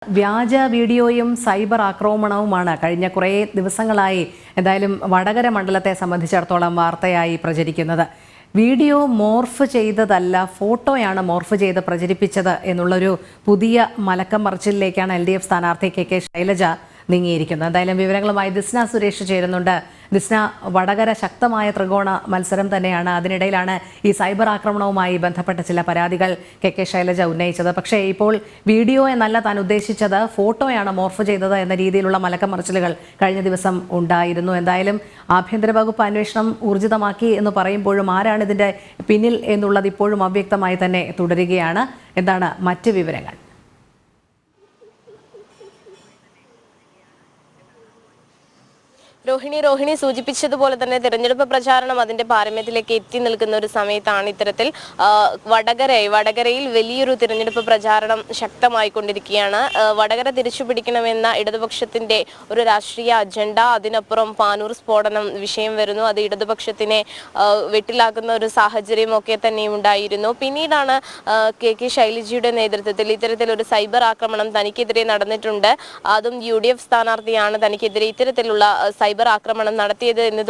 വ്യാജ വീഡിയോയും സൈബർ ആക്രമണവുമാണ് കഴിഞ്ഞ കുറേ ദിവസങ്ങളായി എന്തായാലും വടകര മണ്ഡലത്തെ സംബന്ധിച്ചിടത്തോളം വാർത്തയായി പ്രചരിക്കുന്നത്. വീഡിയോ മോർഫ് ചെയ്തതല്ല, ഫോട്ടോയാണ് മോർഫ് ചെയ്ത് പ്രചരിപ്പിച്ചത് എന്നുള്ളൊരു പുതിയ മലക്കം മറിച്ചിലേക്കാണ് LDF സ്ഥാനാർത്ഥി കെ ശൈലജ നീങ്ങിയിരിക്കുന്നത്. എന്തായാലും വിവരങ്ങളുമായി ദിസ്ന സുരേഷ് ചേരുന്നുണ്ട്. ദിസ്ന, വടകര ശക്തമായ ത്രികോണ മത്സരം തന്നെയാണ്. അതിനിടയിലാണ് ഈ സൈബർ ആക്രമണവുമായി ബന്ധപ്പെട്ട ചില പരാതികൾ കെ ശൈലജ ഉന്നയിച്ചത്. പക്ഷേ ഇപ്പോൾ വീഡിയോ എന്നല്ല താൻ ഉദ്ദേശിച്ചത്, ഫോട്ടോയാണ് മോർഫ് ചെയ്തത് എന്ന രീതിയിലുള്ള മലക്കം മറിച്ചിലുകൾ കഴിഞ്ഞ ദിവസം ഉണ്ടായിരുന്നു. എന്തായാലും ആഭ്യന്തര വകുപ്പ് അന്വേഷണം ഊർജിതമാക്കി എന്ന് പറയുമ്പോഴും ആരാണ് ഇതിൻ്റെ പിന്നിൽ എന്നുള്ളത് ഇപ്പോഴും അവ്യക്തമായി തന്നെ തുടരുകയാണ്. എന്താണ് മറ്റ് വിവരങ്ങൾ? രോഹിണി സൂചിപ്പിച്ചതുപോലെ തന്നെ തെരഞ്ഞെടുപ്പ് പ്രചാരണം അതിന്റെ പാരമ്യത്തിലേക്ക് എത്തി നിൽക്കുന്ന ഒരു സമയത്താണ് ഇത്തരത്തിൽ വടകരയിൽ വലിയൊരു തിരഞ്ഞെടുപ്പ് പ്രചാരണം ശക്തമായിക്കൊണ്ടിരിക്കുകയാണ്. വടകര തിരിച്ചുപിടിക്കണമെന്ന ഇടതുപക്ഷത്തിന്റെ ഒരു രാഷ്ട്രീയ അജണ്ട, അതിനപ്പുറം പാനൂർ സ്ഫോടനം വിഷയം വരുന്നു. അത് ഇടതുപക്ഷത്തിനെ വെട്ടിലാക്കുന്ന ഒരു സാഹചര്യം ഒക്കെ തന്നെയും ഉണ്ടായിരുന്നു. പിന്നീടാണ് കെ ശൈലജയുടെ നേതൃത്വത്തിൽ ഇത്തരത്തിലൊരു സൈബർ ആക്രമണം തനിക്കെതിരെ നടന്നിട്ടുണ്ട്, അതും UDF സ്ഥാനാർത്ഥിയാണ് തനിക്കെതിരെ ഇത്തരത്തിലുള്ള സൈബർ ആക്രമണം നടത്തിയത് എന്ന്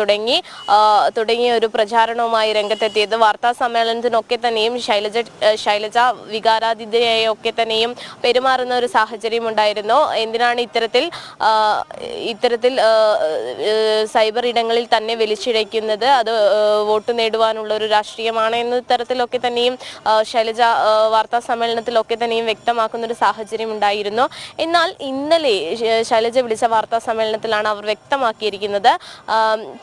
തുടങ്ങിയ ഒരു പ്രചാരണവുമായി രംഗത്തെത്തിയത്. വാർത്താ സമ്മേളനത്തിനൊക്കെ തന്നെയും ശൈലജ വികാരാധീനയൊക്കെ തന്നെയും പെരുമാറുന്ന ഒരു സാഹചര്യം ഉണ്ടായിരുന്നു. എന്തിനാണ് ഇത്തരത്തിൽ സൈബർ ഇടങ്ങളിൽ തന്നെ വലിച്ചിഴയ്ക്കുന്നത്, അത് വോട്ട് നേടുവാനുള്ള ഒരു രാഷ്ട്രീയമാണ് എന്ന തരത്തിലൊക്കെ തന്നെയും ശൈലജ വാർത്താ സമ്മേളനത്തിലൊക്കെ തന്നെയും വ്യക്തമാക്കുന്ന ഒരു സാഹചര്യം ഉണ്ടായിരുന്നു. എന്നാൽ ഇന്നലെ ശൈലജ വിളിച്ച വാർത്താ സമ്മേളനത്തിലാണ് അവർ വ്യക്തമാക്കിയിരിക്കുന്നത്,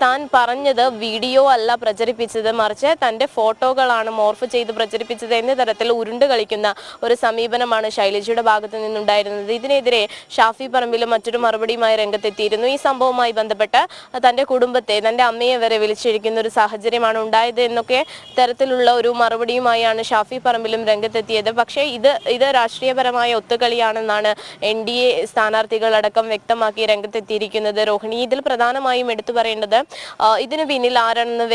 താൻ പറഞ്ഞത് വീഡിയോ അല്ല പ്രചരിപ്പിച്ചത്, മറിച്ച് തന്റെ ഫോട്ടോകളാണ് മോർഫ് ചെയ്ത് പ്രചരിപ്പിച്ചത് എന്ന തരത്തിൽ ഉരുണ്ട് കളിക്കുന്ന ഒരു സമീപനമാണ് ശൈലജയുടെ ഭാഗത്ത് നിന്നുണ്ടായിരുന്നത്. ഇതിനെതിരെ ഷാഫി പറമ്പിലും മറ്റൊരു മറുപടിയുമായി രംഗത്തെത്തിയിരുന്നു. ഈ സംഭവവുമായി ബന്ധപ്പെട്ട് തന്റെ കുടുംബത്തെ, തന്റെ അമ്മയെ വരെ വിളിച്ചിരിക്കുന്ന ഒരു സാഹചര്യമാണ് ഉണ്ടായത് എന്നൊക്കെ തരത്തിലുള്ള ഒരു മറുപടിയുമായാണ് ഷാഫി പറമ്പിലും രംഗത്തെത്തിയത്. പക്ഷേ ഇത് രാഷ്ട്രീയപരമായ ഒത്തുകളിയാണെന്നാണ് NDA സ്ഥാനാർത്ഥികളടക്കം വ്യക്തമാക്കി രംഗത്തെത്തിയിരിക്കുന്നത്. രോഹിണി, ഇതിൽ പ്രധാനമായും എടുത്തു പറയേണ്ടത് ഇതിന് പിന്നിൽ ആരാണെന്ന്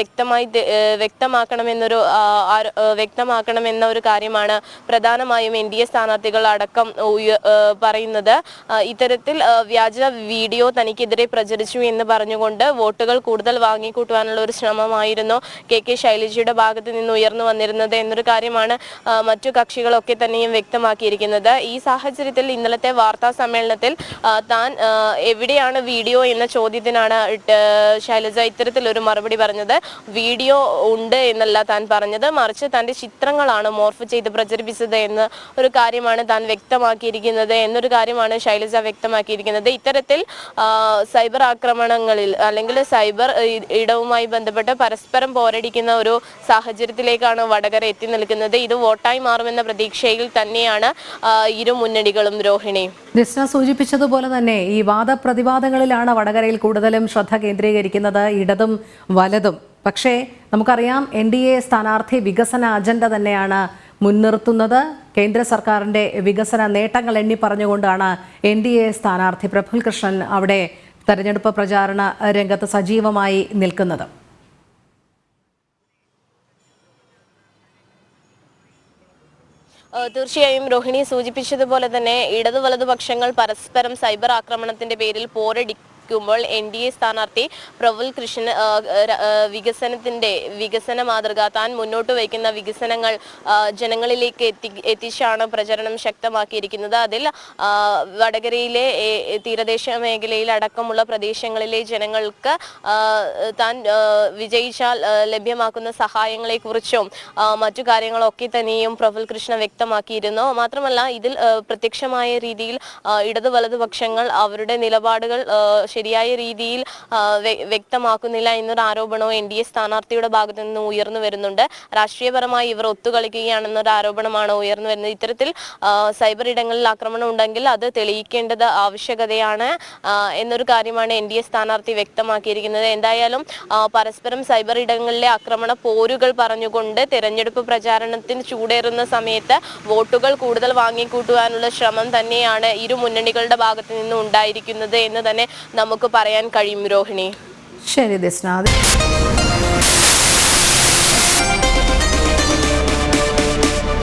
വ്യക്തമാക്കണമെന്ന ഒരു കാര്യമാണ് പ്രധാനമായും NDA സ്ഥാനാർത്ഥികൾ അടക്കം പറയുന്നത്. ഇത്തരത്തിൽ വ്യാജ വീഡിയോ തനിക്കെതിരെ പ്രചരിച്ചു എന്ന് പറഞ്ഞുകൊണ്ട് വോട്ടുകൾ കൂടുതൽ വാങ്ങിക്കൂട്ടുവാനുള്ള ഒരു ശ്രമമായിരുന്നു കെ ശൈലജയുടെ ഭാഗത്ത് നിന്ന് ഉയർന്നു വന്നിരുന്നത് എന്നൊരു കാര്യമാണ് മറ്റു കക്ഷികളൊക്കെ തന്നെയും വ്യക്തമാക്കിയിരിക്കുന്നത്. ഈ സാഹചര്യത്തിൽ ഇന്നലത്തെ വാർത്താ സമ്മേളനത്തിൽ താൻ എവിടെയാണ് വീഡിയോ എന്ന ചോദ്യത്തിനാണ് ശൈലജ ഇത്തരത്തിലൊരു മറുപടി പറഞ്ഞത്. വീഡിയോ ഉണ്ട് എന്നല്ല താൻ പറഞ്ഞത്, മറിച്ച് തന്റെ ചിത്രങ്ങളാണ് മോർഫ് ചെയ്ത് പ്രചരിപ്പിച്ചത് എന്ന ഒരു കാര്യമാണ് താൻ വ്യക്തമാക്കിയിരിക്കുന്നത് എന്നൊരു കാര്യമാണ് ശൈലജ വ്യക്തമാക്കിയിരിക്കുന്നത്. ഇത്തരത്തിൽ സൈബർ ആക്രമണങ്ങളിൽ അല്ലെങ്കിൽ സൈബർ ഇടവുമായി ബന്ധപ്പെട്ട് പരസ്പരം പോരടിക്കുന്ന ഒരു സാഹചര്യത്തിലേക്കാണ് വടകര എത്തി നിൽക്കുന്നത്. ഇത് വോട്ടായി മാറുമെന്ന പ്രതീക്ഷയിൽ തന്നെയാണ് ഇരു മുന്നണികളും. രോഹിണി, ദിസ്ന സൂചിപ്പിച്ചതുപോലെ തന്നെ ഈ വാദപ്രതിവാദങ്ങളിലാണ് വടകരയിൽ കൂടുതലും ശ്രദ്ധ കേന്ദ്രീകരിക്കുന്നത്, ഇടതും വലതും. പക്ഷേ നമുക്കറിയാം NDA സ്ഥാനാർത്ഥി വികസന അജണ്ട തന്നെയാണ് മുൻനിർത്തുന്നത്. കേന്ദ്ര സർക്കാരിൻ്റെ വികസന നേട്ടങ്ങൾ എണ്ണി പറഞ്ഞുകൊണ്ടാണ് NDA സ്ഥാനാർത്ഥി പ്രഫുൽ കൃഷ്ണൻ അവിടെ തെരഞ്ഞെടുപ്പ് പ്രചാരണ രംഗത്ത് സജീവമായി നിൽക്കുന്നത്. തീർച്ചയായും രോഹിണി സൂചിപ്പിച്ചതുപോലെ തന്നെ ഇടതു വലതുപക്ഷങ്ങൾ പരസ്പരം സൈബർ ആക്രമണത്തിന്റെ പേരിൽ പോരടിക്കുമ്പോൾ NDA സ്ഥാനാർത്ഥി പ്രഫുൽ കൃഷ്ണൻ വികസന മാതൃക, താൻ മുന്നോട്ട് വയ്ക്കുന്ന വികസനങ്ങൾ ജനങ്ങളിലേക്ക് എത്തിച്ചാണ് പ്രചരണം ശക്തമാക്കിയിരിക്കുന്നത്. അതിൽ വടകരയിലെ തീരദേശ മേഖലയിൽ അടക്കമുള്ള പ്രദേശങ്ങളിലെ ജനങ്ങൾക്ക് താൻ വിജയിച്ചാൽ ലഭ്യമാക്കുന്ന സഹായങ്ങളെക്കുറിച്ചും മറ്റു കാര്യങ്ങളൊക്കെ തന്നെയും പ്രഫുൽ കൃഷ്ണൻ വ്യക്തമാക്കിയിരുന്നു. മാത്രമല്ല, ഇതിൽ പ്രത്യക്ഷമായ രീതിയിൽ ഇടതു വലതുപക്ഷങ്ങൾ അവരുടെ നിലപാടുകൾ ശരിയായ രീതിയിൽ വ്യക്തമാക്കുന്നില്ല എന്നൊരു ആരോപണവും NDA സ്ഥാനാർത്ഥിയുടെ ഭാഗത്തു നിന്ന് ഉയർന്നു വരുന്നുണ്ട്. രാഷ്ട്രീയപരമായി ഇവർ ഒത്തുകളിക്കുകയാണെന്നൊരു ആരോപണമാണ് ഉയർന്നു വരുന്നത്. ഇത്തരത്തിൽ സൈബർ ഇടങ്ങളിൽ ആക്രമണം ഉണ്ടെങ്കിൽ അത് തെളിയിക്കേണ്ടത് ആവശ്യകതയാണ് എന്നൊരു കാര്യമാണ് NDA സ്ഥാനാർത്ഥി വ്യക്തമാക്കിയിരിക്കുന്നത്. എന്തായാലും പരസ്പരം സൈബർ ഇടങ്ങളിലെ ആക്രമണ പോരുകൾ പറഞ്ഞുകൊണ്ട് തെരഞ്ഞെടുപ്പ് പ്രചാരണത്തിന് ചൂടേറുന്ന സമയത്ത് വോട്ടുകൾ കൂടുതൽ വാങ്ങിക്കൂട്ടുവാനുള്ള ശ്രമം തന്നെയാണ് ഇരു മുന്നണികളുടെ ഭാഗത്തു നിന്നും ഉണ്ടായിരിക്കുന്നത് എന്ന് തന്നെ നമുക്ക് പറയാൻ കഴിയും. രോഹിണി, ശരി ദിസ്ന.